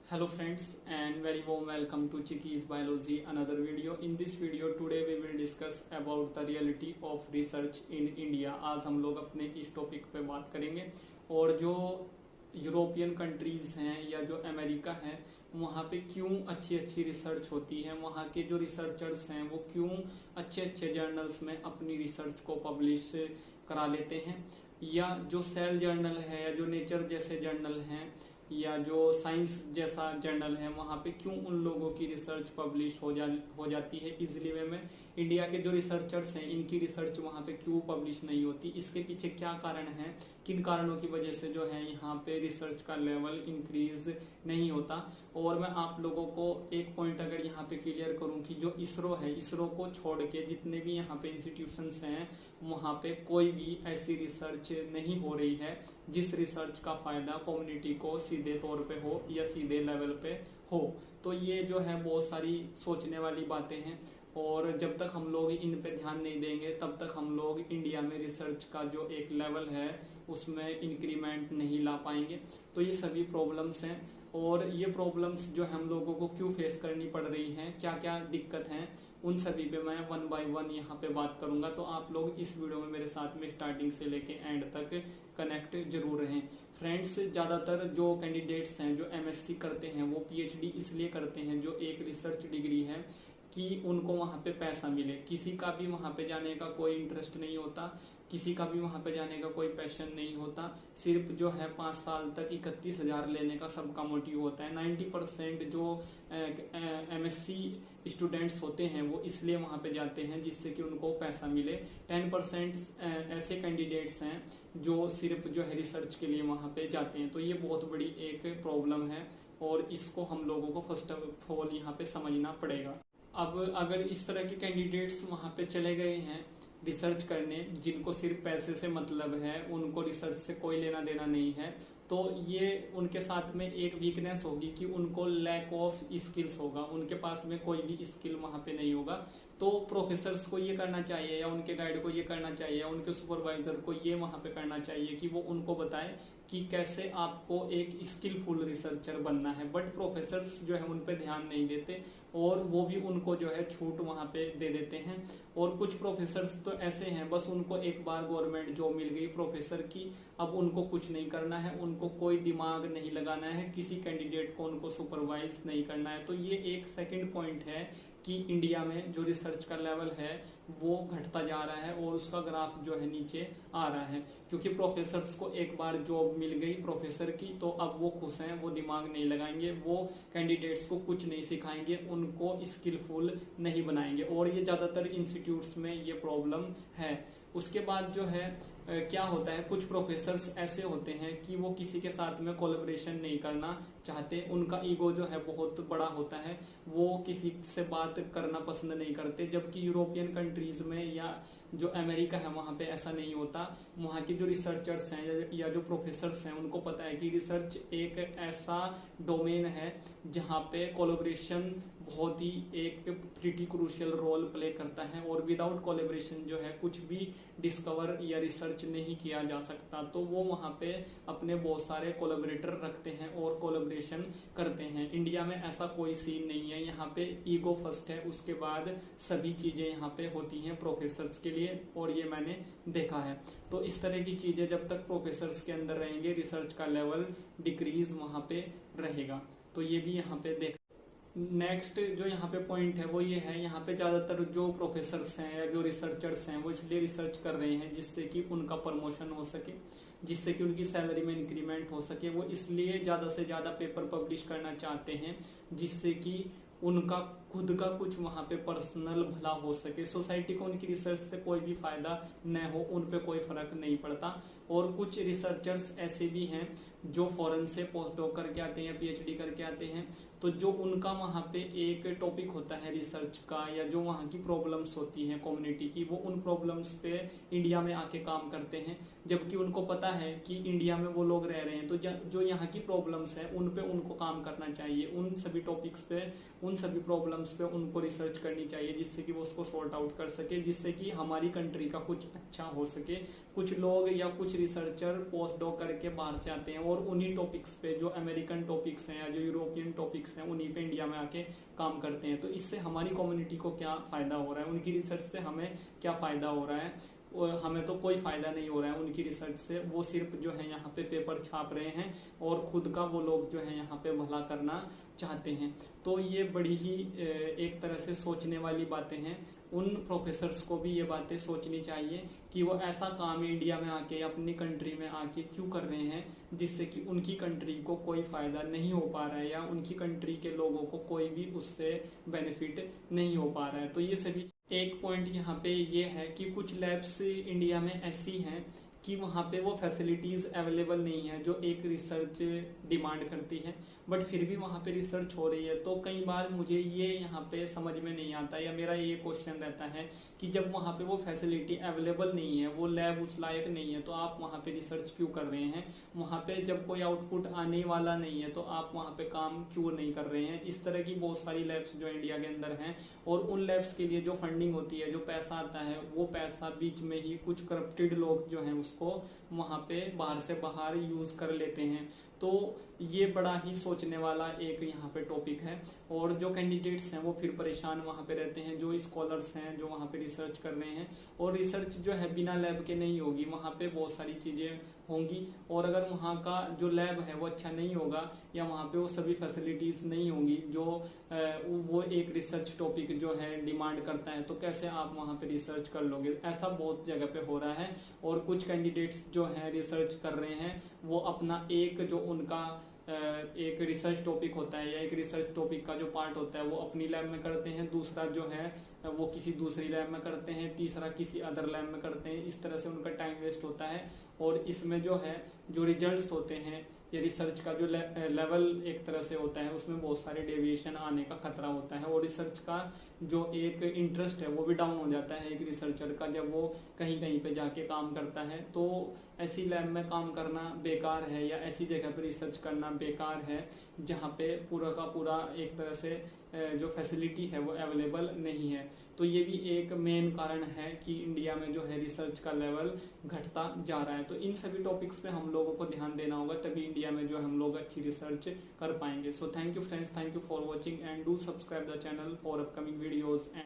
Hello friends and very warm welcome to Chiki's Biology another video. In this video today we will discuss about the reality of research in India. आज हम लोग अपने इस topic पे बात करेंगे और जो यूरोपियन कंट्रीज हैं या जो अमेरिका है वहाँ पे क्यों अच्छी अच्छी रिसर्च होती है, वहाँ के जो रिसर्चर्स हैं वो क्यों अच्छे अच्छे जर्नल्स में अपनी रिसर्च को पब्लिश करा लेते हैं, या जो सेल जर्नल है या जो नेचर जैसे जर्नल हैं या जो साइंस जैसा जर्नल है वहाँ पे क्यों उन लोगों की रिसर्च पब्लिश हो जाती है इजीली वे में। इंडिया के जो रिसर्चर्स हैं इनकी रिसर्च वहाँ पे क्यों पब्लिश नहीं होती, इसके पीछे क्या कारण है, किन कारणों की वजह से जो है यहाँ पे रिसर्च का लेवल इंक्रीज नहीं होता। और मैं आप लोगों को एक पॉइंट अगर यहाँ पे क्लियर करूँ कि जो इसरो है, इसरो को छोड़ के जितने भी यहाँ पे इंस्टीट्यूशंस हैं वहाँ पे कोई भी ऐसी रिसर्च नहीं हो रही है जिस रिसर्च का फायदा कम्युनिटी को सीधे तौर पे हो या सीधे लेवल पे हो। तो ये जो है बहुत सारी सोचने वाली बातें हैं और जब तक हम लोग इन पे ध्यान नहीं देंगे तब तक हम लोग इंडिया में रिसर्च का जो एक लेवल है उसमें इंक्रीमेंट नहीं ला पाएंगे। तो ये सभी प्रॉब्लम्स हैं और ये प्रॉब्लम्स जो हम लोगों को क्यों फेस करनी पड़ रही हैं, क्या क्या दिक्कत हैं, उन सभी पे मैं वन बाय वन यहाँ पे बात करूंगा। तो आप लोग इस वीडियो में मेरे साथ में स्टार्टिंग से लेके एंड तक कनेक्ट जरूर रहें। फ्रेंड्स, ज़्यादातर जो कैंडिडेट्स हैं जो एमएससी करते हैं वो पीएचडी इसलिए करते हैं जो एक रिसर्च डिग्री है कि उनको वहाँ पे पैसा मिले। किसी का भी वहाँ पे जाने का कोई इंटरेस्ट नहीं होता, किसी का भी वहाँ पे जाने का कोई पैशन नहीं होता। सिर्फ जो है 5 साल तक 31,000 लेने का सबका मोटिव होता है। 90% जो एमएससी स्टूडेंट्स होते हैं वो इसलिए वहाँ पे जाते हैं जिससे कि उनको पैसा मिले। 10% ऐसे कैंडिडेट्स हैं जो सिर्फ जो है रिसर्च के लिए वहाँ पे जाते हैं। तो ये बहुत बड़ी एक प्रॉब्लम है और इसको हम लोगों को फर्स्ट ऑफ ऑल यहाँ पे समझना पड़ेगा। अब अगर इस तरह के कैंडिडेट्स वहाँ पे चले गए हैं रिसर्च करने, जिनको सिर्फ पैसे से मतलब है, उनको रिसर्च से कोई लेना देना नहीं है, तो ये उनके साथ में एक वीकनेस होगी कि उनको लैक ऑफ स्किल्स होगा, उनके पास में कोई भी स्किल वहाँ पे नहीं होगा। तो प्रोफेसर्स को ये करना चाहिए या उनके गाइड को ये करना चाहिए या उनके सुपरवाइजर को ये वहाँ पे करना चाहिए कि वो उनको बताए कि कैसे आपको एक स्किलफुल रिसर्चर बनना है। बट प्रोफेसर्स जो है उन पे ध्यान नहीं देते और वो भी उनको जो है छूट वहाँ पे दे देते हैं। और कुछ प्रोफेसर्स तो ऐसे हैं बस उनको एक बार गवर्नमेंट जॉब मिल गई प्रोफेसर की, अब उनको कुछ नहीं करना है, उनको कोई दिमाग नहीं लगाना है, किसी कैंडिडेट को उनको सुपरवाइज नहीं करना है। तो ये एक सेकंड पॉइंट है कि इंडिया में जो रिसर्च का लेवल है वो घटता जा रहा है और उसका ग्राफ जो है नीचे आ रहा है, क्योंकि प्रोफेसर्स को एक बार जॉब मिल गई प्रोफेसर की तो अब वो खुश हैं, वो दिमाग नहीं लगाएंगे, वो कैंडिडेट्स को कुछ नहीं सिखाएंगे, उनको स्किलफुल नहीं बनाएंगे। और ये ज़्यादातर इंस्टीट्यूट्स में ये प्रॉब्लम है। उसके बाद जो है क्या होता है, कुछ प्रोफेसर्स ऐसे होते हैं कि वो किसी के साथ में कोलैबोरेशन नहीं करना चाहते, उनका ईगो जो है बहुत बड़ा होता है, वो किसी से बात करना पसंद नहीं करते। जबकि यूरोपियन कंट्रीज में या जो अमेरिका है वहाँ पे ऐसा नहीं होता। वहाँ के जो रिसर्चर्स हैं या जो प्रोफेसर्स हैं उनको पता है कि रिसर्च एक ऐसा डोमेन है जहाँ पे कोलैबोरेशन बहुत ही एक प्रीटी क्रूशियल रोल प्ले करता है और विदाउट कोलैबोरेशन जो है कुछ भी डिस्कवर या रिसर्च नहीं किया जा सकता। तो वो वहाँ पे अपने बहुत सारे कोलैबोरेटर रखते हैं और कोलैबोरेशन करते हैं। इंडिया में ऐसा कोई सीन नहीं है, यहाँ पे ईगो फर्स्ट है, उसके बाद सभी चीजें यहाँ पे होती हैं प्रोफेसर्स के लिए, और ये मैंने देखा है। तो इस तरह की चीजें जब तक प्रोफेसर्स के अंदर रहेंगे रिसर्च का लेवल डिक्रीज वहाँ पे रहेगा। तो ये भी यहाँ पे देख। नेक्स्ट जो यहाँ पे पॉइंट है वो ये है, यहाँ पे ज्यादातर जो प्रोफेसर्स हैं या जो रिसर्चर्स हैं वो इसलिए रिसर्च कर रहे हैं जिससे कि उनका प्रमोशन हो सके, जिससे कि उनकी सैलरी में इंक्रीमेंट हो सके। वो इसलिए ज्यादा से ज्यादा पेपर पब्लिश करना चाहते हैं जिससे कि उनका खुद का कुछ वहाँ पे पर्सनल भला हो सके, सोसाइटी को उनकी रिसर्च से कोई भी फायदा न हो, उन पे कोई फर्क नहीं पड़ता। और कुछ रिसर्चर्स ऐसे भी हैं जो फॉरेन से पोस्ट डॉक करके आते हैं या पीएचडी करके आते हैं, तो जो उनका वहाँ पे एक टॉपिक होता है रिसर्च का या जो वहाँ की प्रॉब्लम्स होती हैं कम्युनिटी की, वो उन प्रॉब्लम्स पे इंडिया में आके काम करते हैं। जबकि उनको पता है कि इंडिया में वो लोग रह रहे हैं तो जो यहाँ की प्रॉब्लम्स हैं उन पे उनको काम करना चाहिए, उन सभी टॉपिक्स पे, उन सभी प्रॉब्लम्स प्रॉब्लम्स पे उनको रिसर्च करनी चाहिए, जिससे कि वो उसको सॉर्ट आउट कर सके, जिससे कि हमारी कंट्री का कुछ अच्छा हो सके। कुछ लोग या कुछ रिसर्चर पोस्ट डॉक करके बाहर से आते हैं और उन्हीं टॉपिक्स पे, जो अमेरिकन टॉपिक्स हैं या जो यूरोपियन टॉपिक्स हैं, उन्हीं पे इंडिया में आके काम करते हैं। तो इससे हमारी कम्युनिटी को क्या फायदा हो रहा है, उनकी रिसर्च से हमें क्या फायदा हो रहा है? हमें तो कोई फायदा नहीं हो रहा है उनकी रिसर्च से। वो सिर्फ जो है यहाँ पे पेपर छाप रहे हैं और खुद का वो लोग जो है यहाँ पे भला करना चाहते हैं। तो ये बड़ी ही एक तरह से सोचने वाली बातें हैं। उन प्रोफेसर्स को भी ये बातें सोचनी चाहिए कि वो ऐसा काम इंडिया में आके, अपनी कंट्री में आके क्यों कर रहे हैं जिससे कि उनकी कंट्री को कोई फायदा नहीं हो पा रहा है या उनकी कंट्री के लोगों को कोई भी उससे बेनिफिट नहीं हो पा रहा है। तो ये सभी एक पॉइंट यहाँ पे ये है कि कुछ लैब्स इंडिया में ऐसी हैं कि वहाँ पे वो फैसिलिटीज़ अवेलेबल नहीं है जो एक रिसर्च डिमांड करती है, बट फिर भी वहाँ पे रिसर्च हो रही है। तो कई बार मुझे ये यहाँ पे समझ में नहीं आता, या मेरा ये क्वेश्चन रहता है कि जब वहाँ पे वो फैसिलिटी अवेलेबल नहीं है, वो लैब उस लायक नहीं है, तो आप वहाँ पे रिसर्च क्यों कर रहे हैं? वहाँ पे जब कोई आउटपुट आने वाला नहीं है तो आप वहाँ पे काम क्यों नहीं कर रहे हैं? इस तरह की बहुत सारी लैब्स जो इंडिया के अंदर हैं, और उन लैब्स के लिए जो फंडिंग होती है, जो पैसा आता है, वो पैसा बीच में ही कुछ करप्टेड लोग जो हैं उसको वहाँ पे बाहर से बाहर यूज कर लेते हैं। तो ये बड़ा ही सोचने वाला एक यहाँ पे टॉपिक है। और जो कैंडिडेट्स हैं वो फिर परेशान वहाँ पे रहते हैं, जो स्कॉलर्स हैं जो वहाँ पे रिसर्च कर रहे हैं। और रिसर्च जो है बिना लैब के नहीं होगी, वहाँ पे बहुत सारी चीज़ें होंगी, और अगर वहाँ का जो लैब है वो अच्छा नहीं होगा या वहाँ पे वो सभी फैसिलिटीज़ नहीं होंगी जो वो एक रिसर्च टॉपिक जो है डिमांड करता है, तो कैसे आप वहाँ पे रिसर्च कर लोगे? ऐसा बहुत जगह पे हो रहा है। और कुछ कैंडिडेट्स जो हैं रिसर्च कर रहे हैं, वो अपना एक जो उनका एक रिसर्च टॉपिक होता है या एक रिसर्च टॉपिक का जो पार्ट होता है वो अपनी लैब में करते हैं, दूसरा जो है वो किसी दूसरी लैब में करते हैं, तीसरा किसी अदर लैब में करते हैं। इस तरह से उनका टाइम वेस्ट होता है। और इसमें जो है जो रिजल्ट्स होते हैं, ये रिसर्च का जो लेवल एक तरह से होता है, उसमें बहुत सारे डेविएशन आने का खतरा होता है। और रिसर्च का जो एक इंटरेस्ट है वो भी डाउन हो जाता है एक रिसर्चर का, जब वो कहीं कहीं पे जाके काम करता है। तो ऐसी लैब में काम करना बेकार है, या ऐसी जगह पे रिसर्च करना बेकार है जहाँ पे पूरा का पूरा एक तरह से जो फैसिलिटी है वो अवेलेबल नहीं है। तो ये भी एक मेन कारण है कि इंडिया में जो है रिसर्च का लेवल घटता जा रहा है। तो इन सभी टॉपिक्स पे हम लोगों को ध्यान देना होगा, तभी इंडिया में जो हम लोग अच्छी रिसर्च कर पाएंगे। So thank you friends, thank you for watching and do subscribe the channel for upcoming videos.